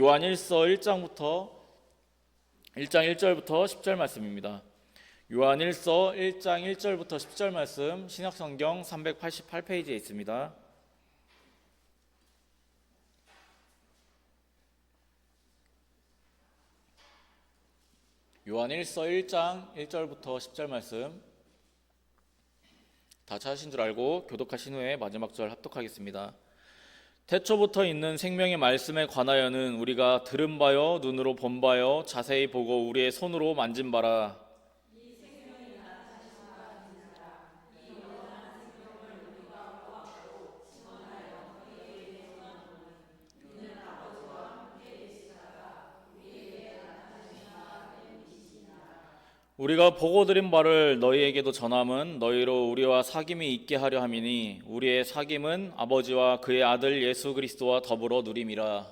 요한일서 1장 1절부터 10절 말씀입니다. 요한일서 1장 1절부터 10절 말씀 신약성경 388페이지에 있습니다. 요한일서 1장 1절부터 10절 말씀 다 찾으신 줄 알고 교독하신 후에 마지막 절 합독하겠습니다. 태초부터 있는 생명의 말씀에 관하여는 우리가 들은 바요 눈으로 본 바요 자세히 보고 우리의 손으로 만진 바라. 우리가 보고 들은 바를 너희에게도 전함은 너희로 우리와 사귐이 있게 하려 함이니 우리의 사귐은 아버지와 그의 아들 예수 그리스도와 더불어 누림이라.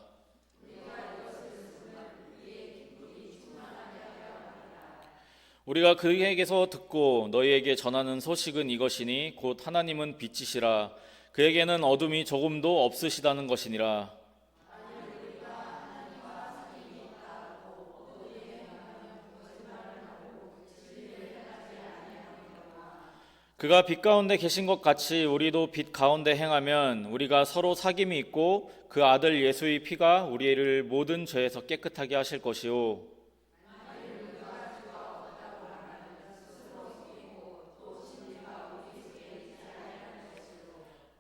우리가 그에게서 듣고 너희에게 전하는 소식은 이것이니 곧 하나님은 빛이시라 그에게는 어둠이 조금도 없으시다는 것이니라. 그가 빛 가운데 계신 것 같이 우리도 빛 가운데 행하면 우리가 서로 사귐이 있고 그 아들 예수의 피가 우리를 모든 죄에서 깨끗하게 하실 것이요.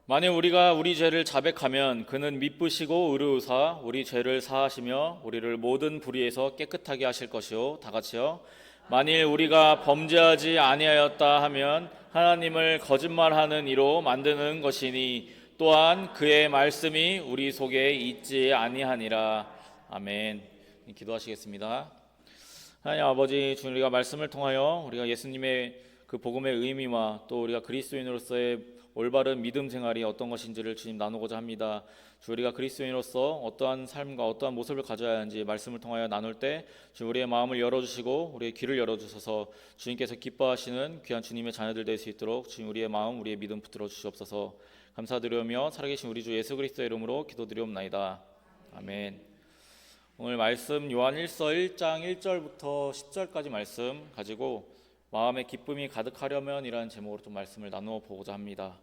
만일 우리가 우리 죄를 자백하면 그는 미쁘시고 의로우사 우리 죄를 사하시며 우리를 모든 불의에서 깨끗하게 하실 것이요. 다 같이요. 만일 우리가 범죄하지 아니하였다 하면 하나님을 거짓말하는 이로 만드는 것이니 또한 그의 말씀이 우리 속에 있지 아니하니라. 아멘. 기도하시겠습니다. 하나님 아버지, 주님, 우리가 말씀을 통하여 우리가 예수님의 그 복음의 의미와 또 우리가 그리스도인으로서의 올바른 믿음 생활이 어떤 것인지를 주님 나누고자 합니다. 주, 우리가 그리스도인으로서 어떠한 삶과 어떠한 모습을 가져야 하는지 말씀을 통하여 나눌 때 주, 우리의 마음을 열어주시고 우리의 귀를 열어주셔서 주님께서 기뻐하시는 귀한 주님의 자녀들 될 수 있도록 주님 우리의 마음, 우리의 믿음 붙들어 주시옵소서. 감사드리며 살아계신 우리 주 예수 그리스도의 이름으로 기도드리옵나이다. 아멘. 오늘 말씀 요한일서 1장 1절부터 10절까지 말씀 가지고 마음의 기쁨이 가득하려면 이라는 제목으로 좀 말씀을 나누어 보고자 합니다.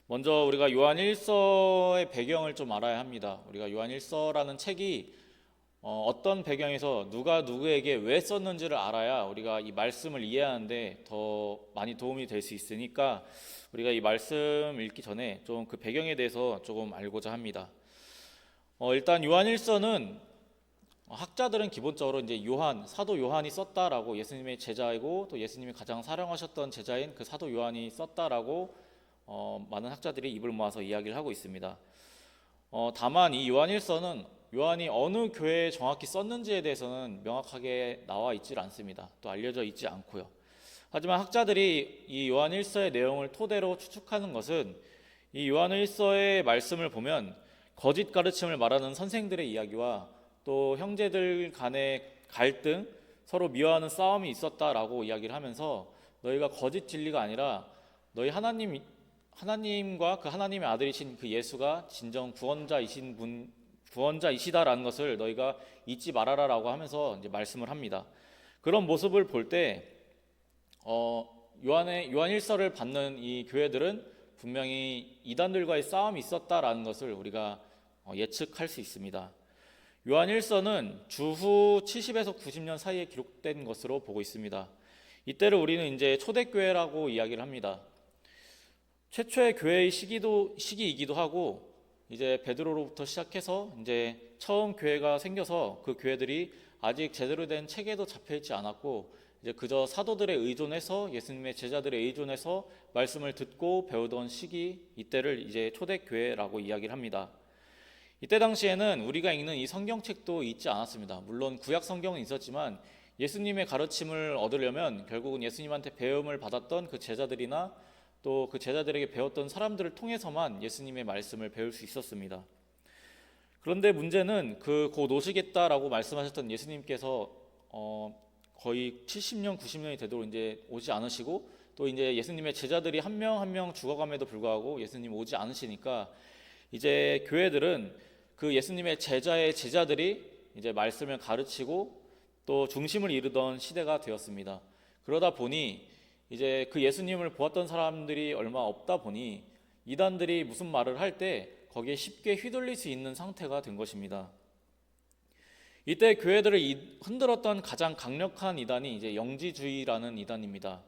먼저 우리가 요한일서의 배경을 좀 알아야 합니다. 우리가 요한일서라는 책이 어떤 배경에서 누가 누구에게 왜 썼는지를 알아야 우리가 이 말씀을 이해하는데 더 많이 도움이 될 수 있으니까 우리가 이 말씀 읽기 전에 좀 그 배경에 대해서 조금 알고자 합니다. 일단 요한일서는 학자들은 기본적으로 이제 사도 요한이 썼다라고, 예수님의 제자이고 또 예수님이 가장 사랑하셨던 제자인 그 사도 요한이 썼다라고 많은 학자들이 입을 모아서 이야기를 하고 있습니다. 다만 이 요한일서는 요한이 어느 교회에 정확히 썼는지에 대해서는 명확하게 나와 있질 않습니다. 또 알려져 있지 않고요. 하지만 학자들이 이 요한일서의 내용을 토대로 추측하는 것은 이 요한일서의 말씀을 보면 거짓 가르침을 말하는 선생들의 이야기와 또 형제들 간의 갈등, 서로 미워하는 싸움이 있었다라고 이야기를 하면서 너희가 거짓 진리가 아니라 너희 하나님과 그 하나님의 아들이신 그 예수가 진정 구원자이시다라는 것을 너희가 잊지 말아라라고 하면서 이제 말씀을 합니다. 그런 모습을 볼 때 요한일서를 받는 이 교회들은 분명히 이단들과의 싸움이 있었다라는 것을 우리가 예측할 수 있습니다. 요한일서는 주후 70에서 90년 사이에 기록된 것으로 보고 있습니다. 이때를 우리는 이제 초대교회라고 이야기를 합니다. 최초의 교회의 시기이기도 하고 이제 베드로로부터 시작해서 이제 처음 교회가 생겨서 그 교회들이 아직 제대로 된 체계도 잡혀있지 않았고 이제 그저 사도들에 의존해서 예수님의 제자들에 의존해서 말씀을 듣고 배우던 시기, 이때를 이제 초대교회라고 이야기를 합니다. 이때 당시에는 우리가 읽는 이 성경책도 있지 않았습니다. 물론 구약 성경은 있었지만 예수님의 가르침을 얻으려면 결국은 예수님한테 배움을 받았던 그 제자들이나 또 그 제자들에게 배웠던 사람들을 통해서만 예수님의 말씀을 배울 수 있었습니다. 그런데 문제는 그 곧 오시겠다라고 말씀하셨던 예수님께서 거의 70년, 90년이 되도록 이제 오지 않으시고 또 이제 예수님의 제자들이 한 명 한 명 죽어감에도 불구하고 예수님 오지 않으시니까 이제 교회들은 그 예수님의 제자의 제자들이 이제 말씀을 가르치고 또 중심을 이루던 시대가 되었습니다. 그러다 보니 이제 그 예수님을 보았던 사람들이 얼마 없다 보니 이단들이 무슨 말을 할 때 거기에 쉽게 휘둘릴 수 있는 상태가 된 것입니다. 이때 교회들을 흔들었던 가장 강력한 이단이 이제 영지주의라는 이단입니다.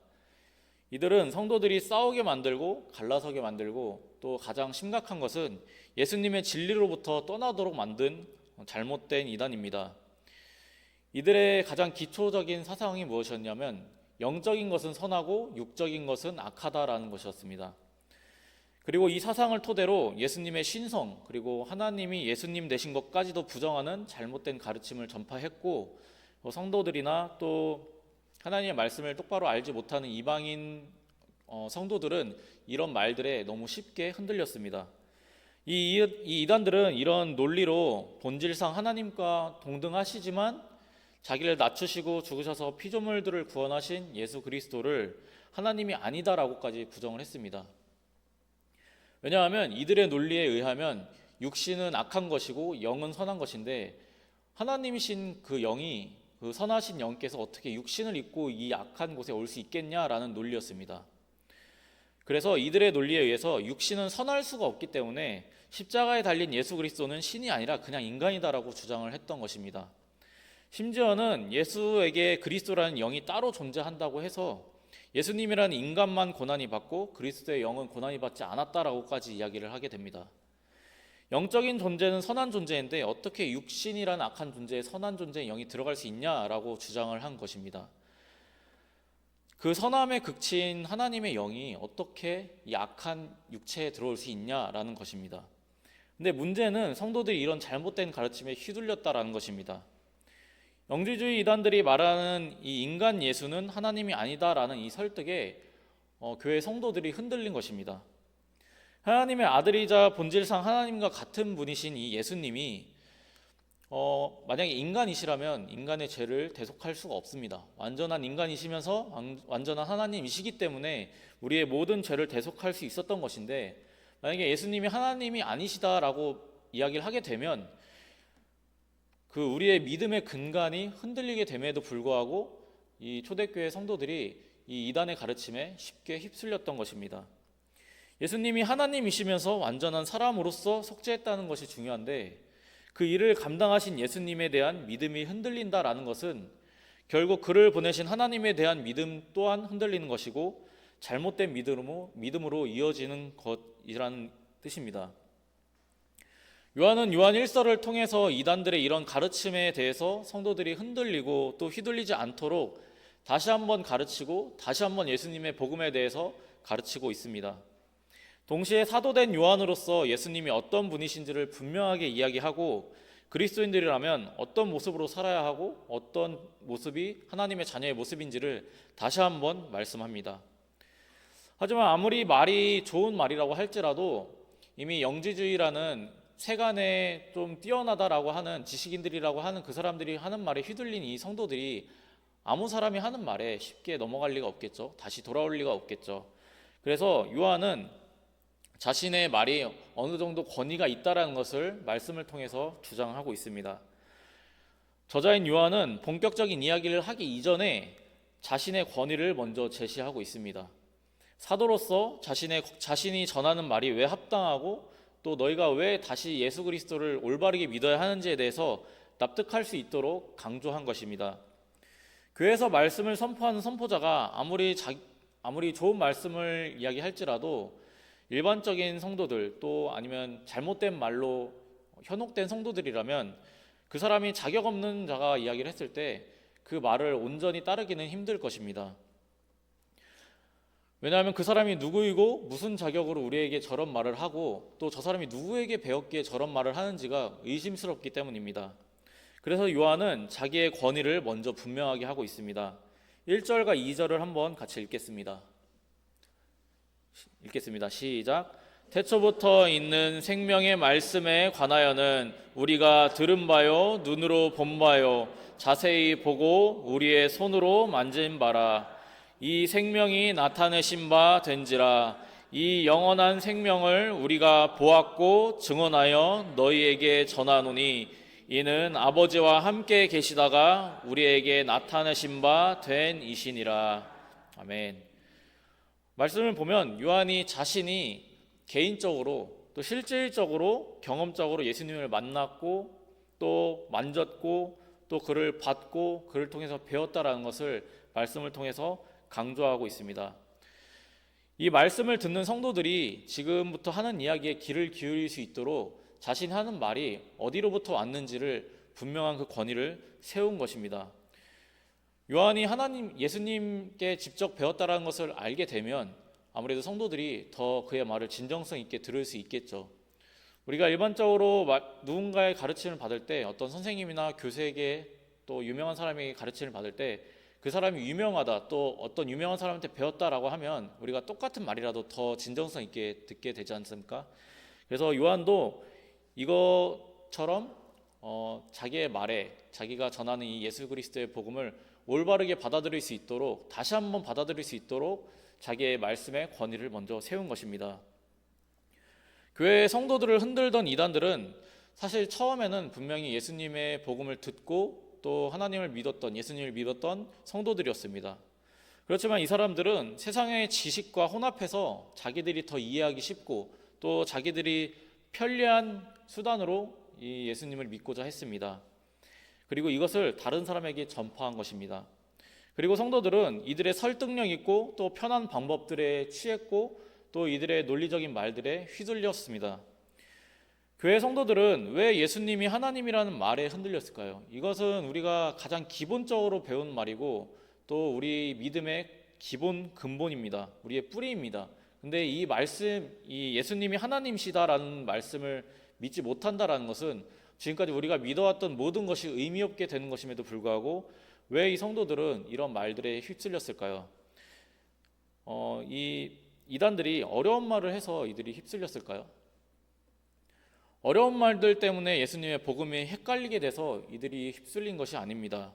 이들은 성도들이 싸우게 만들고 갈라서게 만들고 또 가장 심각한 것은 예수님의 진리로부터 떠나도록 만든 잘못된 이단입니다. 이들의 가장 기초적인 사상이 무엇이었냐면 영적인 것은 선하고 육적인 것은 악하다라는 것이었습니다. 그리고 이 사상을 토대로 예수님의 신성 그리고 하나님이 예수님 되신 것까지도 부정하는 잘못된 가르침을 전파했고, 성도들이나 또 하나님의 말씀을 똑바로 알지 못하는 이방인 성도들은 이런 말들에 너무 쉽게 흔들렸습니다. 이 이단들은 이런 논리로 본질상 하나님과 동등하시지만 자기를 낮추시고 죽으셔서 피조물들을 구원하신 예수 그리스도를 하나님이 아니다라고까지 부정을 했습니다. 왜냐하면 이들의 논리에 의하면 육신은 악한 것이고 영은 선한 것인데, 하나님이신 그 영이, 그 선하신 영께서 어떻게 육신을 입고 이 악한 곳에 올 수 있겠냐라는 논리였습니다. 그래서 이들의 논리에 의해서 육신은 선할 수가 없기 때문에 십자가에 달린 예수 그리스도는 신이 아니라 그냥 인간이다라고 주장을 했던 것입니다. 심지어는 예수에게 그리스도라는 영이 따로 존재한다고 해서 예수님이라는 인간만 고난이 받고 그리스도의 영은 고난이 받지 않았다라고까지 이야기를 하게 됩니다. 영적인 존재는 선한 존재인데 어떻게 육신이라는 악한 존재에 선한 존재의 영이 들어갈 수 있냐라고 주장을 한 것입니다. 그 선함의 극치인 하나님의 영이 어떻게 이 악한 육체에 들어올 수 있냐라는 것입니다. 근데 문제는 성도들이 이런 잘못된 가르침에 휘둘렸다라는 것입니다. 영지주의 이단들이 말하는 이 인간 예수는 하나님이 아니다라는 이 설득에 교회 성도들이 흔들린 것입니다. 하나님의 아들이자 본질상 하나님과 같은 분이신 이 예수님이 만약에 인간이시라면 인간의 죄를 대속할 수가 없습니다. 완전한 인간이시면서 완전한 하나님이시기 때문에 우리의 모든 죄를 대속할 수 있었던 것인데, 만약에 예수님이 하나님이 아니시다라고 이야기를 하게 되면 그 우리의 믿음의 근간이 흔들리게 됨에도 불구하고 이 초대교회 성도들이 이 이단의 가르침에 쉽게 휩쓸렸던 것입니다. 예수님이 하나님이시면서 완전한 사람으로서 속죄했다는 것이 중요한데, 그 일을 감당하신 예수님에 대한 믿음이 흔들린다라는 것은 결국 그를 보내신 하나님에 대한 믿음 또한 흔들리는 것이고 잘못된 믿음으로 이어지는 것이라는 뜻입니다. 요한은 요한 1서를 통해서 이단들의 이런 가르침에 대해서 성도들이 흔들리고 또 휘둘리지 않도록 다시 한번 가르치고 다시 한번 예수님의 복음에 대해서 가르치고 있습니다. 동시에 사도된 요한으로서 예수님이 어떤 분이신지를 분명하게 이야기하고 그리스도인들이라면 어떤 모습으로 살아야 하고 어떤 모습이 하나님의 자녀의 모습인지를 다시 한번 말씀합니다. 하지만 아무리 말이 좋은 말이라고 할지라도 이미 영지주의라는 세간에 좀 뛰어나다라고 하는 지식인들이라고 하는 그 사람들이 하는 말에 휘둘린 이 성도들이 아무 사람이 하는 말에 쉽게 넘어갈 리가 없겠죠. 다시 돌아올 리가 없겠죠. 그래서 요한은 자신의 말이 어느 정도 권위가 있다라는 것을 말씀을 통해서 주장하고 있습니다. 저자인 요한은 본격적인 이야기를 하기 이전에 자신의 권위를 먼저 제시하고 있습니다. 사도로서 자신이 전하는 말이 왜 합당하고 또 너희가 왜 다시 예수 그리스도를 올바르게 믿어야 하는지에 대해서 납득할 수 있도록 강조한 것입니다. 교회에서 말씀을 선포하는 선포자가 아무리 좋은 말씀을 이야기할지라도 일반적인 성도들 또 아니면 잘못된 말로 현혹된 성도들이라면 그 사람이 자격 없는 자가 이야기를 했을 때 그 말을 온전히 따르기는 힘들 것입니다. 왜냐하면 그 사람이 누구이고 무슨 자격으로 우리에게 저런 말을 하고 또 저 사람이 누구에게 배웠기에 저런 말을 하는지가 의심스럽기 때문입니다. 그래서 요한은 자기의 권위를 먼저 분명하게 하고 있습니다. 1절과 2절을 한번 같이 읽겠습니다. 시작. 태초부터 있는 생명의 말씀에 관하여는 우리가 들은 바요 눈으로 본 바요 자세히 보고 우리의 손으로 만진 바라. 이 생명이 나타내신 바 된지라. 이 영원한 생명을 우리가 보았고 증언하여 너희에게 전하노니 이는 아버지와 함께 계시다가 우리에게 나타내신 바 된 이시니라. 아멘. 말씀을 보면 요한이 자신이 개인적으로 또 실질적으로 경험적으로 예수님을 만났고 또 만졌고 또 그를 받고 그를 통해서 배웠다라는 것을 말씀을 통해서 강조하고 있습니다. 이 말씀을 듣는 성도들이 지금부터 하는 이야기에 귀를 기울일 수 있도록 자신이 하는 말이 어디로부터 왔는지를 분명한 그 권위를 세운 것입니다. 요한이 하나님 예수님께 직접 배웠다라는 것을 알게 되면 아무래도 성도들이 더 그의 말을 진정성 있게 들을 수 있겠죠. 우리가 일반적으로 누군가의 가르침을 받을 때 어떤 선생님이나 교수에게 또 유명한 사람에게 가르침을 받을 때 그 사람이 유명하다 또 어떤 유명한 사람한테 배웠다라고 하면 우리가 똑같은 말이라도 더 진정성 있게 듣게 되지 않습니까? 그래서 요한도 이것처럼 자기의 말에 자기가 전하는 이 예수 그리스도의 복음을 올바르게 받아들일 수 있도록 다시 한번 받아들일 수 있도록 자기의 말씀의 권위를 먼저 세운 것입니다. 교회의 성도들을 흔들던 이단들은 사실 처음에는 분명히 예수님의 복음을 듣고 또 하나님을 믿었던 예수님을 믿었던 성도들이었습니다. 그렇지만 이 사람들은 세상의 지식과 혼합해서 자기들이 더 이해하기 쉽고 또 자기들이 편리한 수단으로 이 예수님을 믿고자 했습니다. 그리고 이것을 다른 사람에게 전파한 것입니다. 그리고 성도들은 이들의 설득력 있고 또 편한 방법들에 취했고 또 이들의 논리적인 말들에 휘둘렸습니다. 교회 성도들은 왜 예수님이 하나님이라는 말에 흔들렸을까요? 이것은 우리가 가장 기본적으로 배운 말이고 또 우리 믿음의 기본 근본입니다. 우리의 뿌리입니다. 근데 이 말씀, 이 예수님이 하나님이시다라는 말씀을 믿지 못한다라는 것은 지금까지 우리가 믿어왔던 모든 것이 의미 없게 되는 것임에도 불구하고 왜 이 성도들은 이런 말들에 휩쓸렸을까요? 이 이단들이 어려운 말을 해서 이들이 휩쓸렸을까요? 어려운 말들 때문에 예수님의 복음이 헷갈리게 돼서 이들이 휩쓸린 것이 아닙니다.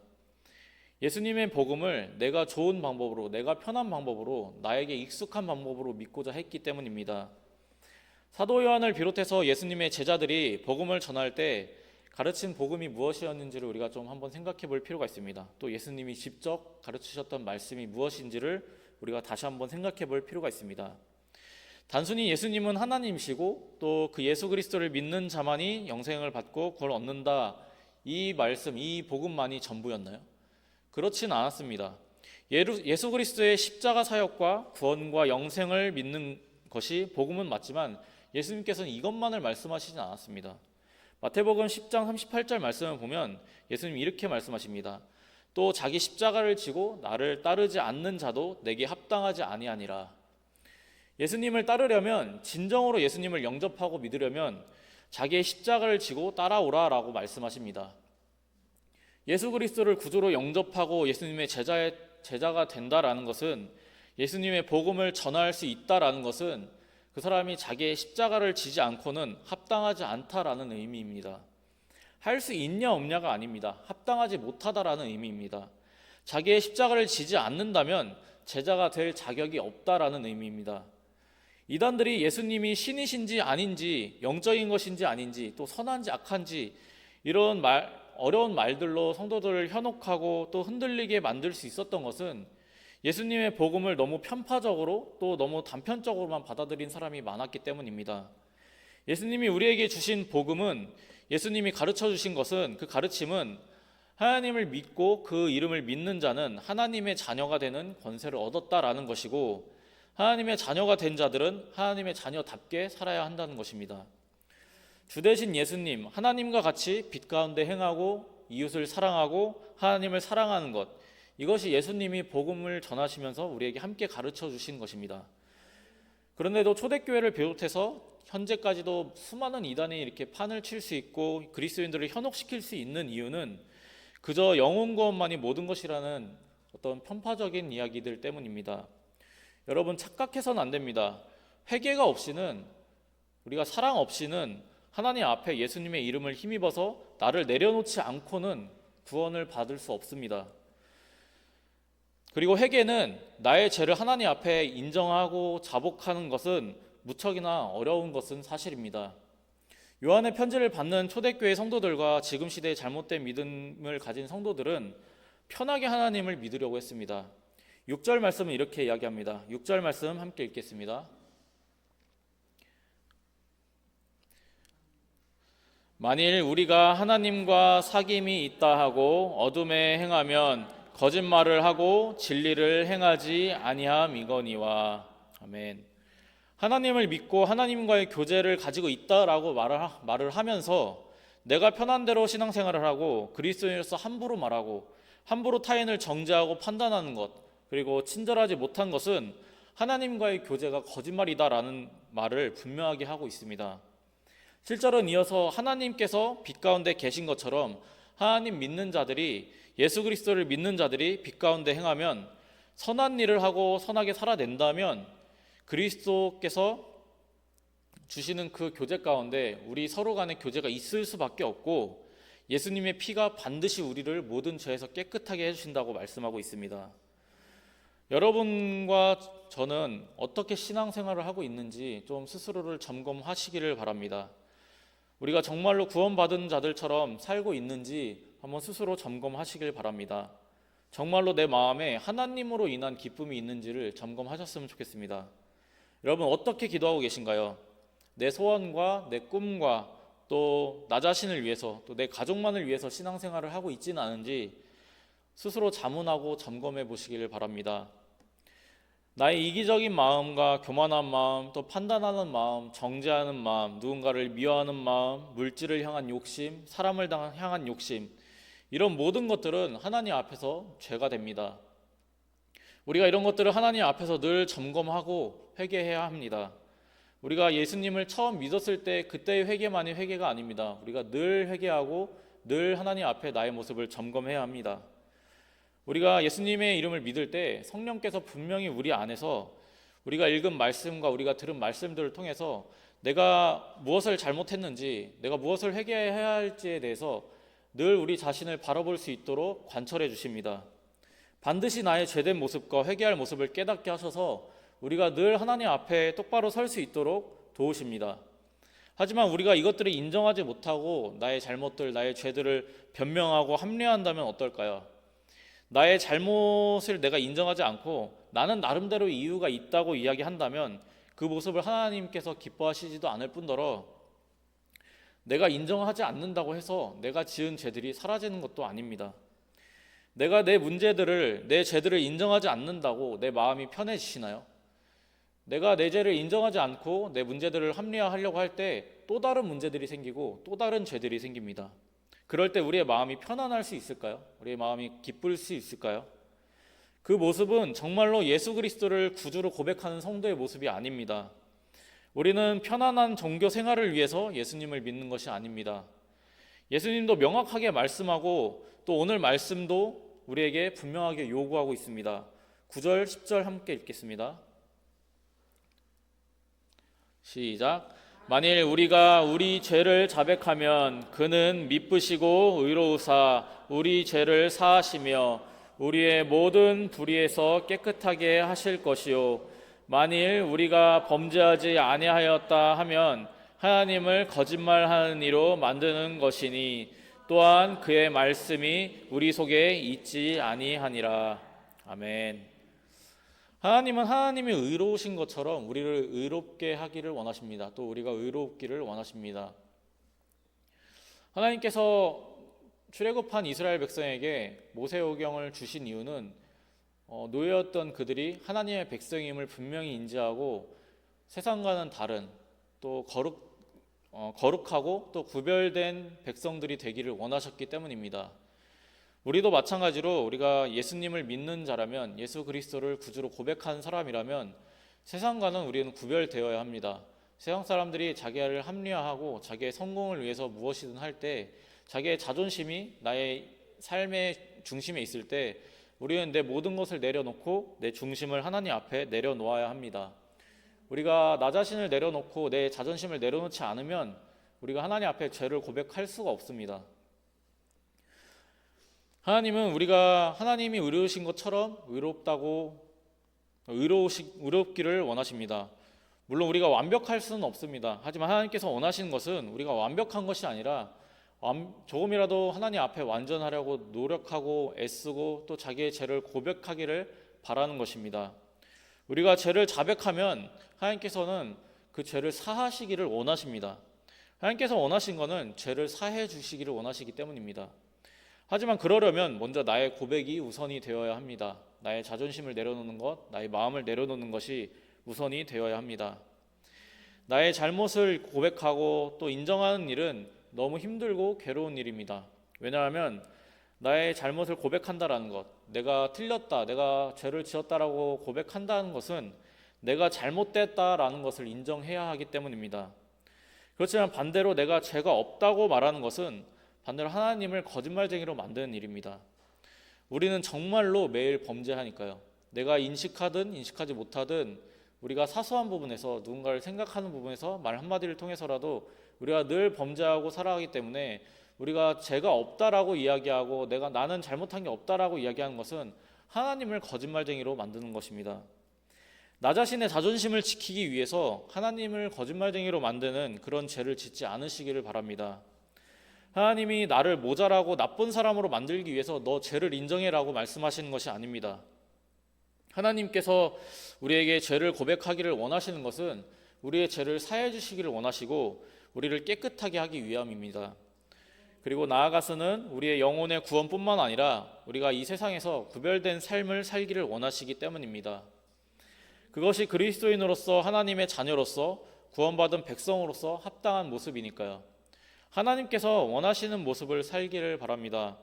예수님의 복음을 내가 좋은 방법으로, 내가 편한 방법으로, 나에게 익숙한 방법으로 믿고자 했기 때문입니다. 사도 요한을 비롯해서 예수님의 제자들이 복음을 전할 때 가르친 복음이 무엇이었는지를 우리가 좀 한번 생각해 볼 필요가 있습니다. 또 예수님이 직접 가르치셨던 말씀이 무엇인지를 우리가 다시 한번 생각해 볼 필요가 있습니다. 단순히 예수님은 하나님이시고 또 그 예수 그리스도를 믿는 자만이 영생을 받고 그걸 얻는다, 이 말씀, 이 복음만이 전부였나요? 그렇진 않았습니다. 예수 그리스도의 십자가 사역과 구원과 영생을 믿는 것이 복음은 맞지만 예수님께서는 이것만을 말씀하시진 않았습니다. 마태복음 10장 38절 말씀을 보면 예수님이 이렇게 말씀하십니다. 또 자기 십자가를 지고 나를 따르지 않는 자도 내게 합당하지 아니하니라. 예수님을 따르려면, 진정으로 예수님을 영접하고 믿으려면 자기의 십자가를 지고 따라오라라고 말씀하십니다. 예수 그리스도를 구주로 영접하고 예수님의 제자가 된다라는 것은, 예수님의 복음을 전할 수 있다라는 것은 그 사람이 자기의 십자가를 지지 않고는 합당하지 않다라는 의미입니다. 할 수 있냐 없냐가 아닙니다. 합당하지 못하다라는 의미입니다. 자기의 십자가를 지지 않는다면 제자가 될 자격이 없다라는 의미입니다. 이단들이 예수님이 신이신지 아닌지, 영적인 것인지 아닌지, 또 선한지 악한지 이런 어려운 말들로 성도들을 현혹하고 또 흔들리게 만들 수 있었던 것은 예수님의 복음을 너무 편파적으로 또 너무 단편적으로만 받아들인 사람이 많았기 때문입니다. 예수님이 우리에게 주신 복음은, 예수님이 가르쳐 주신 것은, 그 가르침은 하나님을 믿고 그 이름을 믿는 자는 하나님의 자녀가 되는 권세를 얻었다라는 것이고, 하나님의 자녀가 된 자들은 하나님의 자녀답게 살아야 한다는 것입니다. 주 되신 예수님, 하나님과 같이 빛 가운데 행하고 이웃을 사랑하고 하나님을 사랑하는 것, 이것이 예수님이 복음을 전하시면서 우리에게 함께 가르쳐 주신 것입니다. 그런데도 초대교회를 비롯해서 현재까지도 수많은 이단이 이렇게 판을 칠 수 있고 그리스도인들을 현혹시킬 수 있는 이유는 그저 영혼 구원만이 모든 것이라는 어떤 편파적인 이야기들 때문입니다. 여러분, 착각해서는 안 됩니다. 회개가 없이는, 우리가 사랑 없이는 하나님 앞에 예수님의 이름을 힘입어서 나를 내려놓지 않고는 구원을 받을 수 없습니다. 그리고 회개는 나의 죄를 하나님 앞에 인정하고 자복하는 것은 무척이나 어려운 것은 사실입니다. 요한의 편지를 받는 초대교회 성도들과 지금 시대의 잘못된 믿음을 가진 성도들은 편하게 하나님을 믿으려고 했습니다. 6절 말씀은 이렇게 이야기합니다. 6절 말씀 함께 읽겠습니다. 만일 우리가 하나님과 사귐이 있다 하고 어둠에 행하면 거짓말을 하고 진리를 행하지 아니함이거니와. 아멘. 하나님을 믿고 하나님과의 교제를 가지고 있다라고 말을 하면서 내가 편한 대로 신앙생활을 하고 그리스도인으로서 함부로 말하고 함부로 타인을 정죄하고 판단하는 것, 그리고 친절하지 못한 것은 하나님과의 교제가 거짓말이다라는 말을 분명하게 하고 있습니다. 7절은 이어서 하나님께서 빛 가운데 계신 것처럼 하나님 믿는 자들이, 예수 그리스도를 믿는 자들이 빛 가운데 행하면, 선한 일을 하고 선하게 살아낸다면 그리스도께서 주시는 그 교제 가운데 우리 서로 간의 교제가 있을 수밖에 없고 예수님의 피가 반드시 우리를 모든 죄에서 깨끗하게 해주신다고 말씀하고 있습니다. 여러분과 저는 어떻게 신앙생활을 하고 있는지 좀 스스로를 점검하시기를 바랍니다. 우리가 정말로 구원받은 자들처럼 살고 있는지 한번 스스로 점검하시길 바랍니다. 정말로 내 마음에 하나님으로 인한 기쁨이 있는지를 점검하셨으면 좋겠습니다. 여러분, 어떻게 기도하고 계신가요? 내 소원과 내 꿈과 또 나 자신을 위해서, 또 내 가족만을 위해서 신앙생활을 하고 있지는 않은지 스스로 자문하고 점검해 보시기를 바랍니다. 나의 이기적인 마음과 교만한 마음, 또 판단하는 마음, 정죄하는 마음, 누군가를 미워하는 마음, 물질을 향한 욕심, 사람을 향한 욕심, 이런 모든 것들은 하나님 앞에서 죄가 됩니다. 우리가 이런 것들을 하나님 앞에서 늘 점검하고 회개해야 합니다. 우리가 예수님을 처음 믿었을 때 그때의 회개만이 회개가 아닙니다. 우리가 늘 회개하고 늘 하나님 앞에 나의 모습을 점검해야 합니다. 우리가 예수님의 이름을 믿을 때 성령께서 분명히 우리 안에서 우리가 읽은 말씀과 우리가 들은 말씀들을 통해서 내가 무엇을 잘못했는지, 내가 무엇을 회개해야 할지에 대해서 늘 우리 자신을 바라볼 수 있도록 관철해 주십니다. 반드시 나의 죄된 모습과 회개할 모습을 깨닫게 하셔서 우리가 늘 하나님 앞에 똑바로 설 수 있도록 도우십니다. 하지만 우리가 이것들을 인정하지 못하고 나의 잘못들, 나의 죄들을 변명하고 합리화한다면 어떨까요? 나의 잘못을 내가 인정하지 않고 나는 나름대로 이유가 있다고 이야기한다면 그 모습을 하나님께서 기뻐하시지도 않을 뿐더러 내가 인정하지 않는다고 해서 내가 지은 죄들이 사라지는 것도 아닙니다. 내가 내 문제들을, 내 죄들을 인정하지 않는다고 내 마음이 편해지시나요? 내가 내 죄를 인정하지 않고 내 문제들을 합리화하려고 할 때 또 다른 문제들이 생기고 또 다른 죄들이 생깁니다. 그럴 때 우리의 마음이 편안할 수 있을까요? 우리의 마음이 기쁠 수 있을까요? 그 모습은 정말로 예수 그리스도를 구주로 고백하는 성도의 모습이 아닙니다. 우리는 편안한 종교 생활을 위해서 예수님을 믿는 것이 아닙니다. 예수님도 명확하게 말씀하고 또 오늘 말씀도 우리에게 분명하게 요구하고 있습니다. 9절, 10절 함께 읽겠습니다. 시작. 만일 우리가 우리 죄를 자백하면 그는 미쁘시고 의로우사 우리 죄를 사하시며 우리의 모든 불의에서 깨끗하게 하실 것이요 만일 우리가 범죄하지 아니하였다 하면 하나님을 거짓말하는 이로 만드는 것이니 또한 그의 말씀이 우리 속에 있지 아니하니라. 아멘. 하나님은 하나님이 의로우신 것처럼 우리를 의롭게 하기를 원하십니다. 또 우리가 의롭기를 원하십니다. 하나님께서 출애굽한 이스라엘 백성에게 모세오경을 주신 이유는 노예였던 그들이 하나님의 백성임을 분명히 인지하고 세상과는 다른 또 거룩하고 또 구별된 백성들이 되기를 원하셨기 때문입니다. 우리도 마찬가지로 우리가 예수님을 믿는 자라면, 예수 그리스도를 구주로 고백한 사람이라면 세상과는 우리는 구별되어야 합니다. 세상 사람들이 자기를 합리화하고 자기의 성공을 위해서 무엇이든 할 때 자기의 자존심이 나의 삶의 중심에 있을 때 우리는 내 모든 것을 내려놓고 내 중심을 하나님 앞에 내려놓아야 합니다. 우리가 나 자신을 내려놓고 내 자존심을 내려놓지 않으면 우리가 하나님 앞에 죄를 고백할 수가 없습니다. 하나님은 우리가 하나님이 의로우신 것처럼 의롭기를 원하십니다. 물론 우리가 완벽할 수는 없습니다. 하지만 하나님께서 원하시는 것은 우리가 완벽한 것이 아니라 조금이라도 하나님 앞에 완전하려고 노력하고 애쓰고 또 자기의 죄를 고백하기를 바라는 것입니다. 우리가 죄를 자백하면 하나님께서는 그 죄를 사하시기를 원하십니다. 하나님께서 원하신 것은 죄를 사해 주시기를 원하시기 때문입니다. 하지만 그러려면 먼저 나의 고백이 우선이 되어야 합니다. 나의 자존심을 내려놓는 것, 나의 마음을 내려놓는 것이 우선이 되어야 합니다. 나의 잘못을 고백하고 또 인정하는 일은 너무 힘들고 괴로운 일입니다. 왜냐하면 나의 잘못을 고백한다라는 것, 내가 틀렸다, 내가 죄를 지었다라고 고백한다는 것은 내가 잘못됐다라는 것을 인정해야 하기 때문입니다. 그렇지만 반대로 내가 죄가 없다고 말하는 것은 반대로 하나님을 거짓말쟁이로 만드는 일입니다. 우리는 정말로 매일 범죄하니까요. 내가 인식하든 인식하지 못하든 우리가 사소한 부분에서 누군가를 생각하는 부분에서 말 한마디를 통해서라도 우리가 늘 범죄하고 살아가기 때문에 우리가 죄가 없다라고 이야기하고 나는 잘못한 게 없다라고 이야기하는 것은 하나님을 거짓말쟁이로 만드는 것입니다. 나 자신의 자존심을 지키기 위해서 하나님을 거짓말쟁이로 만드는 그런 죄를 짓지 않으시기를 바랍니다. 하나님이 나를 모자라고 나쁜 사람으로 만들기 위해서 너 죄를 인정해라고 말씀하시는 것이 아닙니다. 하나님께서 우리에게 죄를 고백하기를 원하시는 것은 우리의 죄를 사해 주시기를 원하시고 우리를 깨끗하게 하기 위함입니다. 그리고 나아가서는 우리의 영혼의 구원뿐만 아니라 우리가 이 세상에서 구별된 삶을 살기를 원하시기 때문입니다. 그것이 그리스도인으로서 하나님의 자녀로서 구원받은 백성으로서 합당한 모습이니까요. 하나님께서 원하시는 모습을 살기를 바랍니다.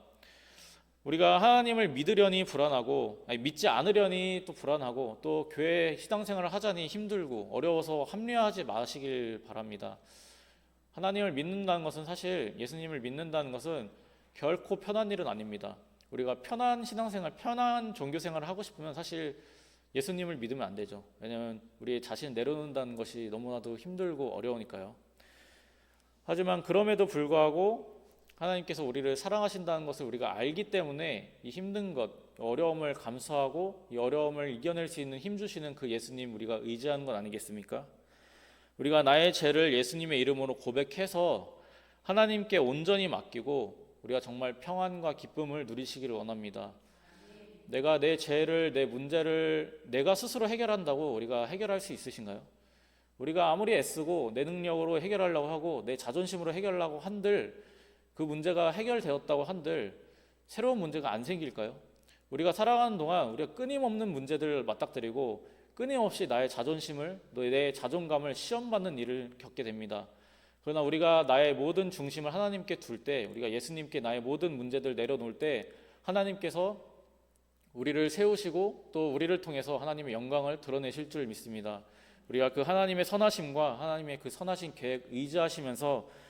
우리가 하나님을 믿으려니 불안하고 믿지 않으려니 또 불안하고 또 교회 신앙생활을 하자니 힘들고 어려워서 합리화하지 마시길 바랍니다. 하나님을 믿는다는 것은 사실 예수님을 믿는다는 것은 결코 편한 일은 아닙니다. 우리가 편한 신앙생활, 편한 종교생활을 하고 싶으면 사실 예수님을 믿으면 안 되죠. 왜냐하면 우리 자신을 내려놓는다는 것이 너무나도 힘들고 어려우니까요. 하지만 그럼에도 불구하고 하나님께서 우리를 사랑하신다는 것을 우리가 알기 때문에 이 힘든 것, 어려움을 감수하고 이 어려움을 이겨낼 수 있는 힘 주시는 그 예수님 우리가 의지하는 것 아니겠습니까? 우리가 나의 죄를 예수님의 이름으로 고백해서 하나님께 온전히 맡기고 우리가 정말 평안과 기쁨을 누리시기를 원합니다. 내가 내 죄를, 내 문제를 내가 스스로 해결한다고 우리가 해결할 수 있으신가요? 우리가 아무리 애쓰고 내 능력으로 해결하려고 하고 내 자존심으로 해결하려고 한들 그 문제가 해결되었다고 한들 새로운 문제가 안 생길까요? 우리가 살아가는 동안 우리가 끊임없는 문제들을 맞닥뜨리고 끊임없이 나의 자존심을, 내 자존감을 시험받는 일을 겪게 됩니다. 그러나 우리가 나의 모든 중심을 하나님께 둘 때, 우리가 예수님께 나의 모든 문제들 내려놓을 때 하나님께서 우리를 세우시고 또 우리를 통해서 하나님의 영광을 드러내실 줄 믿습니다. 우리가 그 하나님의 선하심과 하나님의 그 선하신 계획 의지하시면서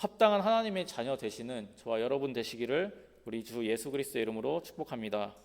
합당한 하나님의 자녀 되시는 저와 여러분 되시기를 우리 주 예수 그리스도의 이름으로 축복합니다.